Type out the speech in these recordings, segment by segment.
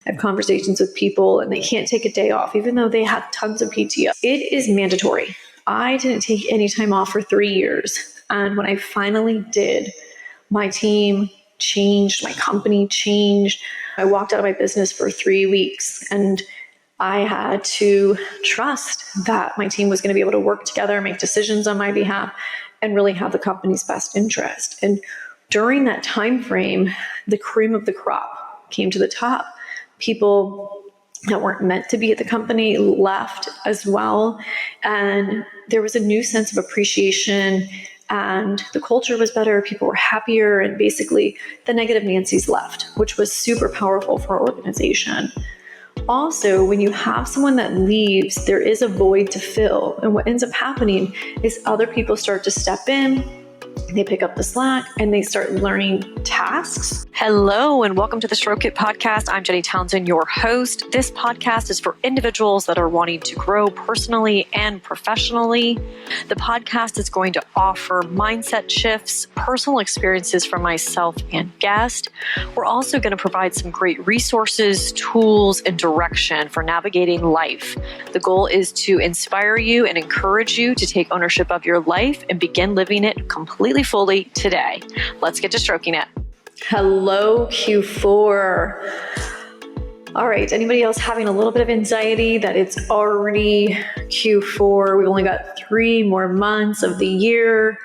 I have conversations with people and they can't take a day off, even though they have tons of PTO. It is mandatory. I didn't take any time off for 3 years. And when I finally did, my team changed, my company changed. I walked out of my business for 3 weeks and I had to trust that my team was going to be able to work together, make decisions on my behalf, and really have the company's best interest. And during that time frame, the cream of the crop came to the top. People that weren't meant to be at the company left as well. And there was a new sense of appreciation and the culture was better. People were happier. And basically the negative Nancy's left, which was super powerful for our organization. Also, when you have someone that leaves, there is a void to fill. And what ends up happening is other people start to step in, they pick up the slack, and they start learning tasks. Hello, and welcome to the Stroke It podcast. I'm Alday Townsend, your host. This podcast is for individuals that are wanting to grow personally and professionally. The podcast is going to offer mindset shifts, personal experiences from myself and guest. We're also going to provide some great resources, tools, and direction for navigating life. The goal is to inspire you and encourage you to take ownership of your life and begin living it completely fully today. Let's get to stroking it. Hello, Q4. All right, anybody else having a little bit of anxiety that it's already Q4? We've only got 3 more months of the year.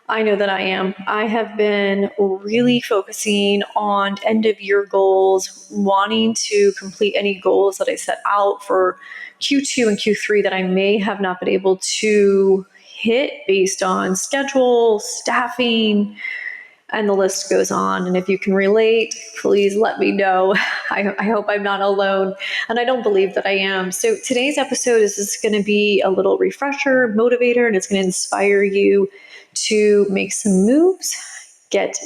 I know that I am. I have been really focusing on end of year goals, wanting to complete any goals that I set out for Q2 and Q3 that I may have not been able to hit based on schedule, staffing, and the list goes on. And if you can relate, please let me know. I hope I'm not alone. And I don't believe that I am. So today's episode is just going to be a little refresher, motivator, and it's going to inspire you to make some moves, get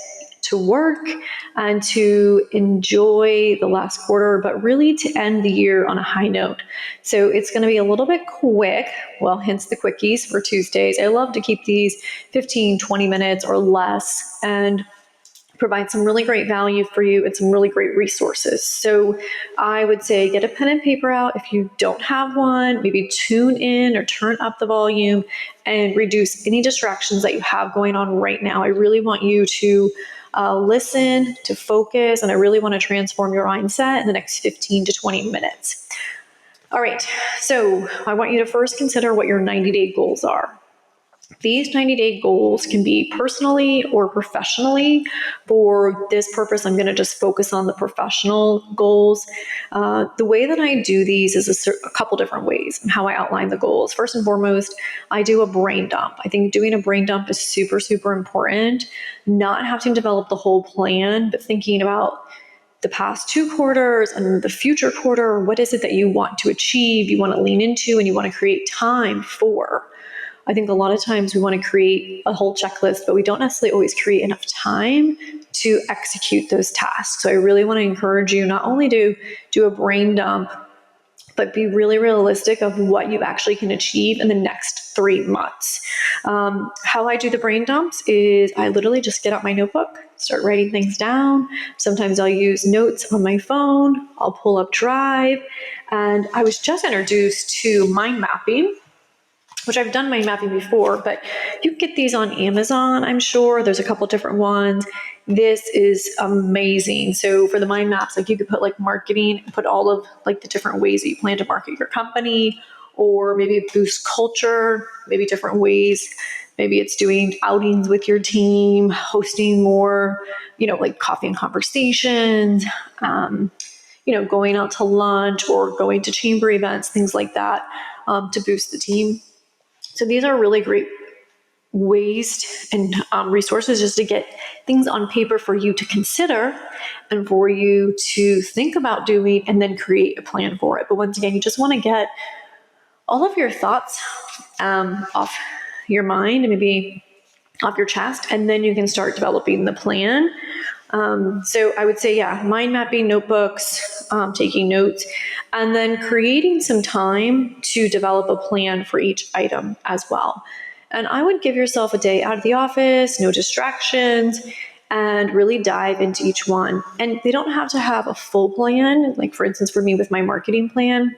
to work, and to enjoy the last quarter, but really to end the year on a high note. So it's going to be a little bit quick, well, hence the quickies for Tuesdays. I love to keep these 15, 20 minutes or less and provide some really great value for you and some really great resources. So I would say get a pen and paper out. If you don't have one, maybe tune in or turn up the volume and reduce any distractions that you have going on right now. I really want you to listen, to focus, and I really want to transform your mindset in the next 15 to 20 minutes. All right, so I want you to first consider what your 90-day goals are. These 90-day goals can be personally or professionally. For this purpose, I'm going to just focus on the professional goals. The way that I do these is a couple different ways and how I outline the goals. First and foremost, I do a brain dump. I think doing a brain dump is super, super important. Not having to develop the whole plan, but thinking about the past 2 quarters and the future quarter. What is it that you want to achieve, you want to lean into, and you want to create time for? I think a lot of times we want to create a whole checklist, but we don't necessarily always create enough time to execute those tasks. So I really want to encourage you not only to do a brain dump, but be really realistic of what you actually can achieve in the next 3 months. How I do the brain dumps is I literally just get out my notebook, start writing things down. Sometimes I'll use notes on my phone. I'll pull up Drive. And I was just introduced to mind mapping, which I've done mind mapping before, but you can get these on Amazon, I'm sure. There's a couple different ones. This is amazing. So for the mind maps, like you could put like marketing, put all of like the different ways that you plan to market your company, or maybe boost culture, maybe different ways. Maybe it's doing outings with your team, hosting more, like coffee and conversations, going out to lunch or going to chamber events, things like that, to boost the team. So these are really great ways and resources just to get things on paper for you to consider and for you to think about doing and then create a plan for it. But once again, you just want to get all of your thoughts off your mind and maybe off your chest, and then you can start developing the plan. So I would say, mind mapping, notebooks, taking notes, and then creating some time to develop a plan for each item as well. And I would give yourself a day out of the office, no distractions, and really dive into each one. And they don't have to have a full plan. Like, for instance, for me with my marketing plan,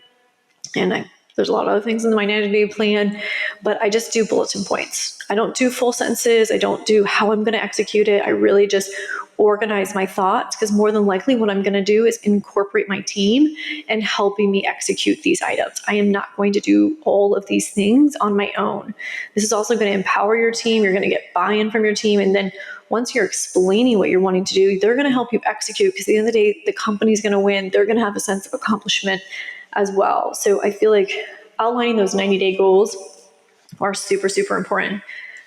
and there's a lot of other things in my 90-day plan, but I just do bulletin points. I don't do full sentences. I don't do how I'm going to execute it. I really just organize my thoughts, because more than likely what I'm going to do is incorporate my team in helping me execute these items. I am not going to do all of these things on my own. This is also going to empower your team. You're going to get buy-in from your team. And then once you're explaining what you're wanting to do, they're going to help you execute, because at the end of the day, the company's going to win. They're going to have a sense of accomplishment as well. So I feel like outlining those 90-day goals are super, super important.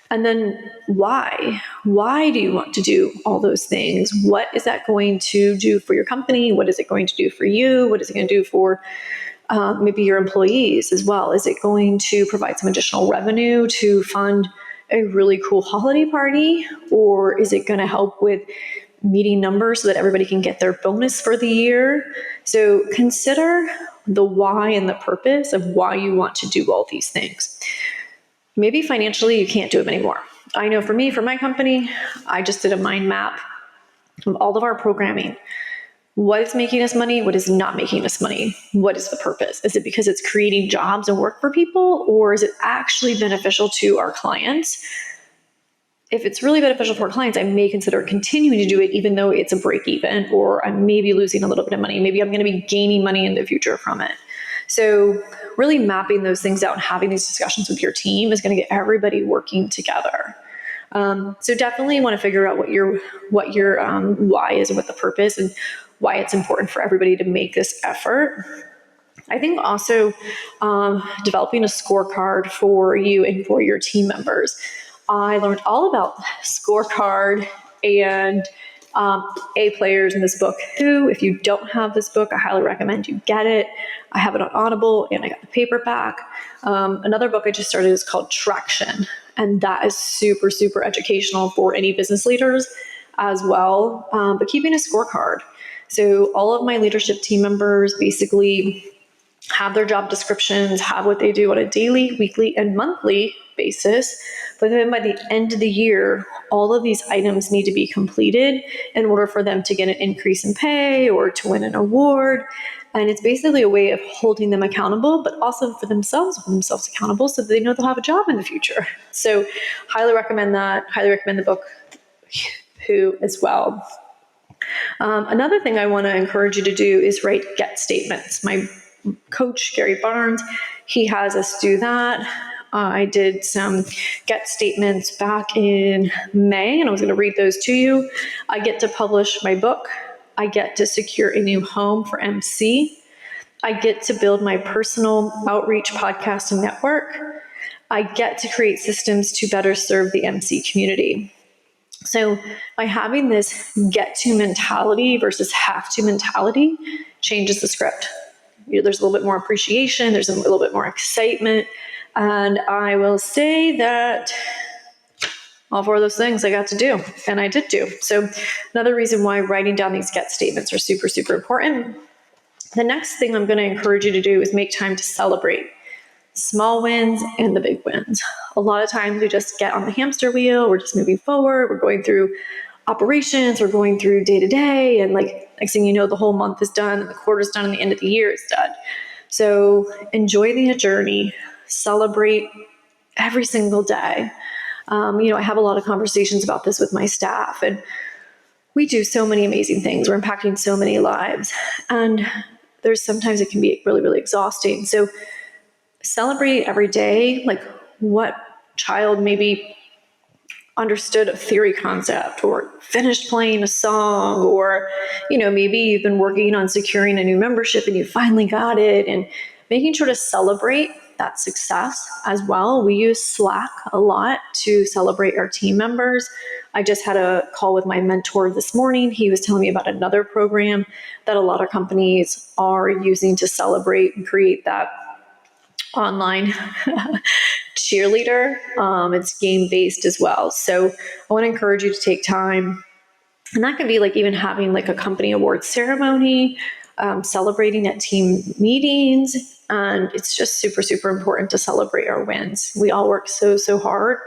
And then why? Why do you want to do all those things? What is that going to do for your company? What is it going to do for you? What is it going to do for maybe your employees as well? Is it going to provide some additional revenue to fund a really cool holiday party? Or is it going to help with meeting numbers so that everybody can get their bonus for the year? So consider the why and the purpose of why you want to do all these things. Maybe financially you can't do them anymore. I know for me, for my company, I just did a mind map of all of our programming. What is making us money? What is not making us money? What is the purpose? Is it because it's creating jobs and work for people, or is it actually beneficial to our clients? If it's really beneficial for our clients, I may consider continuing to do it even though it's a break even, or I may be losing a little bit of money. Maybe I'm going to be gaining money in the future from it. So really mapping those things out and having these discussions with your team is going to get everybody working together. So definitely want to figure out what your why is and what the purpose and why it's important for everybody to make this effort. I think also developing a scorecard for you and for your team members. I learned all about scorecard and A players in this book. If you don't have this book, I highly recommend you get it. I have it on Audible and I got the paperback. Another book I just started is called Traction, and that is super, super educational for any business leaders as well. But keeping a scorecard. So all of my leadership team members basically have their job descriptions, have what they do on a daily, weekly, and monthly basis. But then by the end of the year, all of these items need to be completed in order for them to get an increase in pay or to win an award. And it's basically a way of holding them accountable, but also for themselves, hold themselves accountable so that they know they'll have a job in the future. So highly recommend that. Highly recommend the book Who as well. Another thing I want to encourage you to do is write get statements. My coach, Gary Barnes, he has us do that. I did some get statements back in May, and I was going to read those to you. I get to publish my book. I get to secure a new home for MC. I get to build my personal outreach podcast and network. I get to create systems to better serve the MC community. So by having this get to mentality versus have to mentality changes the script. There's a little bit more appreciation. There's a little bit more excitement. And I will say that all four of those things I got to do, and I did do. So another reason why writing down these get statements are super, super important. The next thing I'm going to encourage you to do is make time to celebrate small wins and the big wins. A lot of times we just get on the hamster wheel. We're just moving forward. We're going through operations. We're going through day to day. And like next thing you know, the whole month is done and the quarter's done and the end of the year is done. So enjoy the journey. Celebrate every single day. I have a lot of conversations about this with my staff, and we do so many amazing things. We're impacting so many lives, and sometimes it can be really, really exhausting. So celebrate every day, like what child maybe understood a theory concept or finished playing a song, or, maybe you've been working on securing a new membership and you finally got it, and making sure to celebrate that success as well. We use Slack a lot to celebrate our team members. I just had a call with my mentor this morning. He was telling me about another program that a lot of companies are using to celebrate and create that online cheerleader. It's game-based as well. So I want to encourage you to take time. And that can be like even having like a company awards ceremony, celebrating at team meetings. And it's just super, super important to celebrate our wins. We all work so, so hard.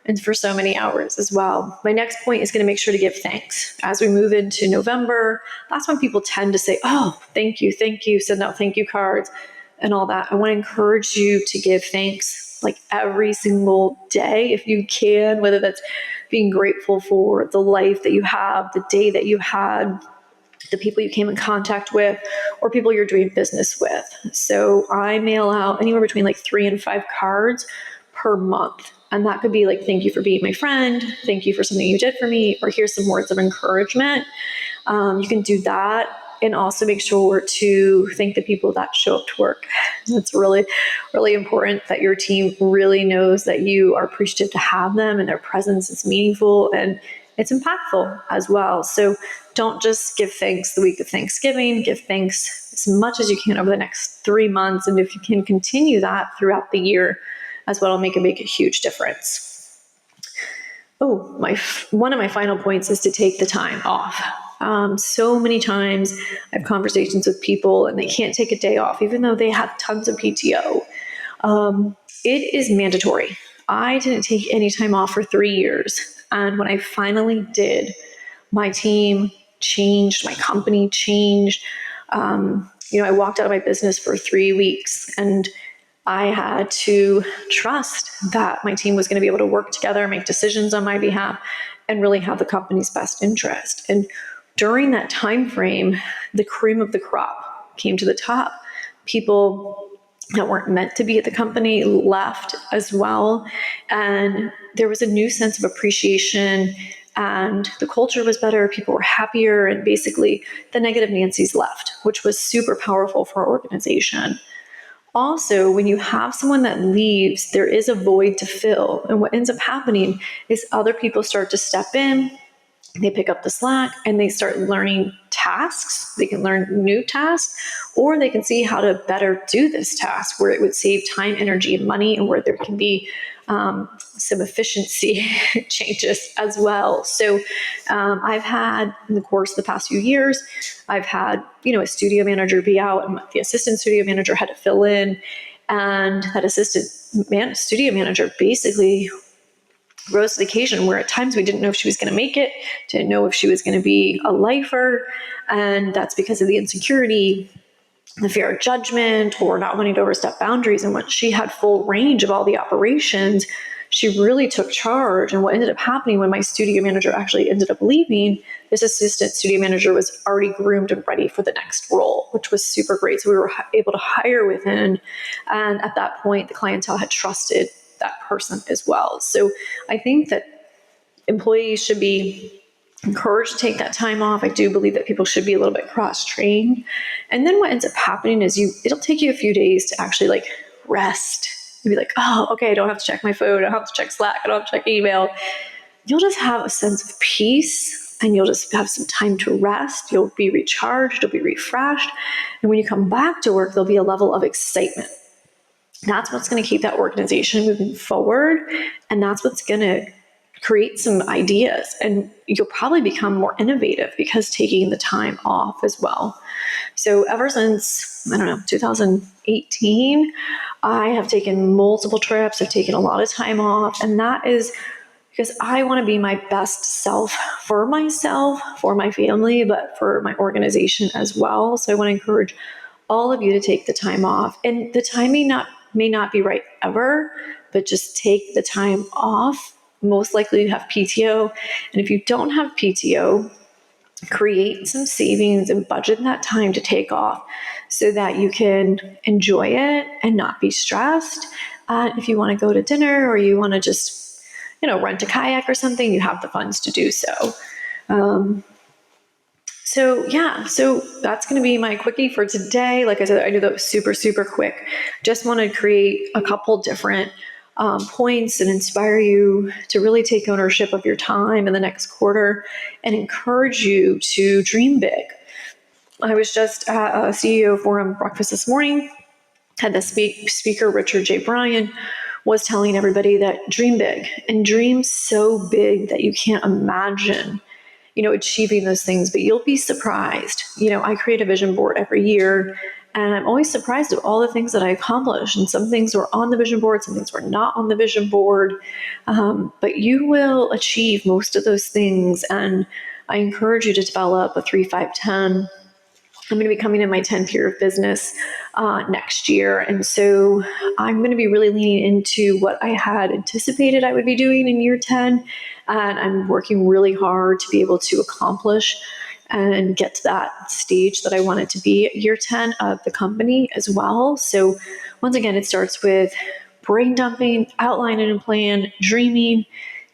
and for so many hours as well. My next point is going to make sure to give thanks. As we move into November, that's when people tend to say, oh, thank you, send out thank you cards and all that. I want to encourage you to give thanks like every single day if you can, whether that's being grateful for the life that you have, the day that you had, the people you came in contact with, or people you're doing business with. So I mail out anywhere between like 3 and 5 cards per month. And that could be like, thank you for being my friend. Thank you for something you did for me. Or here's some words of encouragement. You can do that. And also make sure to thank the people that show up to work. It's really, really important that your team really knows that you are appreciative to have them and their presence is meaningful and it's impactful as well. So don't just give thanks the week of Thanksgiving, give thanks as much as you can over the next 3 months. And if you can continue that throughout the year as well, it'll make a huge difference. Oh, one of my final points is to take the time off. So many times I have conversations with people and they can't take a day off, even though they have tons of PTO. It is mandatory. I didn't take any time off for 3 years. And when I finally did, my team changed, my company changed. I walked out of my business for 3 weeks and I had to trust that my team was going to be able to work together, make decisions on my behalf, and really have the company's best interest. And during that time frame, the cream of the crop came to the top. People that weren't meant to be at the company left as well. And there was a new sense of appreciation and the culture was better. People were happier. And basically the negative Nancy's left, which was super powerful for our organization. Also, when you have someone that leaves, there is a void to fill. And what ends up happening is other people start to step in, they pick up the slack, and they start learning tasks. They can learn new tasks, or they can see how to better do this task where it would save time, energy, and money, and where there can be some efficiency changes as well. So I've had, in the course of the past few years, I've had, a studio manager be out, and the assistant studio manager had to fill in, and that studio manager basically rose to the occasion where at times we didn't know if she was going to make it, didn't know if she was going to be a lifer, and that's because of the insecurity, the fear of judgment, or not wanting to overstep boundaries. And when she had full range of all the operations, she really took charge. And what ended up happening when my studio manager actually ended up leaving, this assistant studio manager was already groomed and ready for the next role, which was super great. So we were able to hire within. And at that point, the clientele had trusted that person as well. So I think that employees should be encouraged to take that time off. I do believe that people should be a little bit cross-trained. And then what ends up happening is it'll take you a few days to actually rest. You'll be like, oh, okay, I don't have to check my phone. I don't have to check Slack. I don't have to check email. You'll just have a sense of peace and you'll just have some time to rest. You'll be recharged. You'll be refreshed. And when you come back to work, there'll be a level of excitement. That's what's going to keep that organization moving forward. And that's what's going to create some ideas. And you'll probably become more innovative because taking the time off as well. So ever since, 2018, I have taken multiple trips. I've taken a lot of time off. And that is because I want to be my best self, for myself, for my family, but for my organization as well. So I want to encourage all of you to take the time off. And the time may not be right ever, but just take the time off. Most likely you have PTO. And if you don't have PTO, create some savings and budget that time to take off so that you can enjoy it and not be stressed. If you want to go to dinner or you want to just, rent a kayak or something, you have the funds to do so. So that's going to be my quickie for today. Like I said, I knew that was super, super quick. Just want to create a couple different points and inspire you to really take ownership of your time in the next quarter and encourage you to dream big. I was just at a CEO forum breakfast this morning, had the speaker, Richard J. Bryan, was telling everybody that dream big and dream so big that you can't imagine achieving those things, but you'll be surprised. I create a vision board every year And I'm always surprised at all the things that I accomplish. And some things were on the vision board, some things were not on the vision board. But you will achieve most of those things. And I encourage you to develop a 3, 5, 10. I'm going to be coming in my 10th year of business next year. And so I'm going to be really leaning into what I had anticipated I would be doing in year 10. And I'm working really hard to be able to accomplish and get to that stage that I want it to be at year 10 of the company as well. So once again, it starts with brain dumping, outlining a plan, dreaming,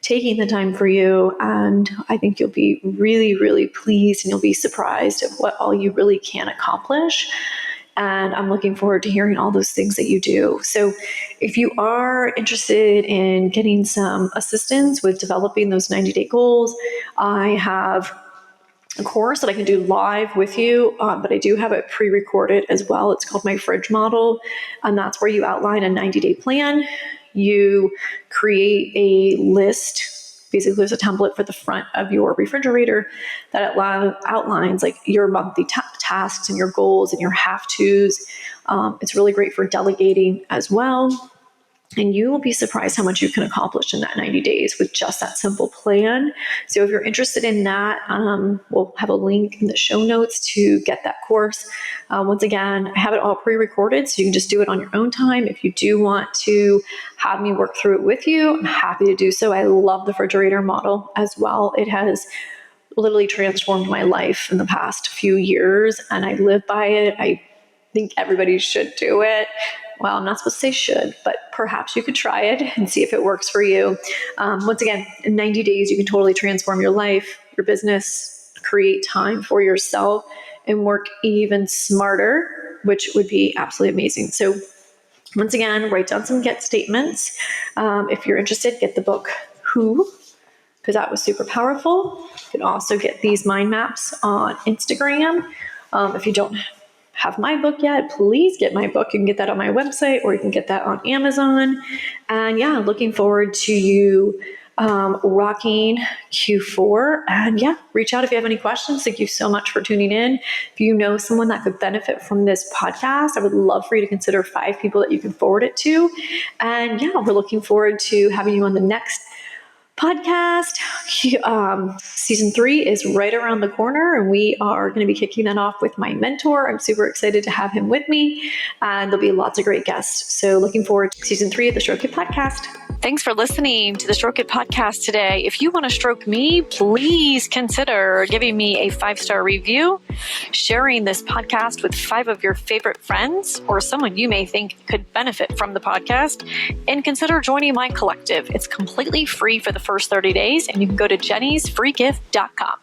taking the time for you. And I think you'll be really, really pleased, and you'll be surprised at what all you really can accomplish. And I'm looking forward to hearing all those things that you do. So if you are interested in getting some assistance with developing those 90-day goals, I have a course that I can do live with you, but I do have it pre-recorded as well. It's called My Fridge Model, and that's where you outline a 90-day plan. You create a list. Basically, there's a template for the front of your refrigerator that outlines like your monthly tasks and your goals and your have-tos. It's really great for delegating as well. And you will be surprised how much you can accomplish in that 90 days with just that simple plan. So if you're interested in that, we'll have a link in the show notes to get that course. Once again, I have it all pre-recorded, so you can just do it on your own time. If you do want to have me work through it with you, I'm happy to do so. I love the refrigerator model as well. It has literally transformed my life in the past few years, and I live by it. I think everybody should do it. Well, I'm not supposed to say should, but perhaps you could try it and see if it works for you. Once again, in 90 days, you can totally transform your life, your business, create time for yourself, and work even smarter, which would be absolutely amazing. So once again, write down some get statements. If you're interested, get the book Who, because that was super powerful. You can also get these mind maps on Instagram. If you don't have my book yet, please get my book. You can get that on my website, or you can get that on Amazon. And yeah, looking forward to you rocking Q4. And yeah, reach out if you have any questions. Thank you so much for tuning in. If you know someone that could benefit from this podcast, I would love for you to consider 5 people that you can forward it to. And yeah, we're looking forward to having you on the next podcast. Season 3 is right around the corner, and we are going to be kicking that off with my mentor. I'm super excited to have him with me, and there'll be lots of great guests. So looking forward to season 3 of the Stroke It podcast. Thanks for listening to the Stroke It podcast today. If you want to stroke me, please consider giving me a 5-star review, sharing this podcast with 5 of your favorite friends or someone you may think could benefit from the podcast, and consider joining my collective. It's completely free for the first 30 days, and you can go to jennysfreegift.com.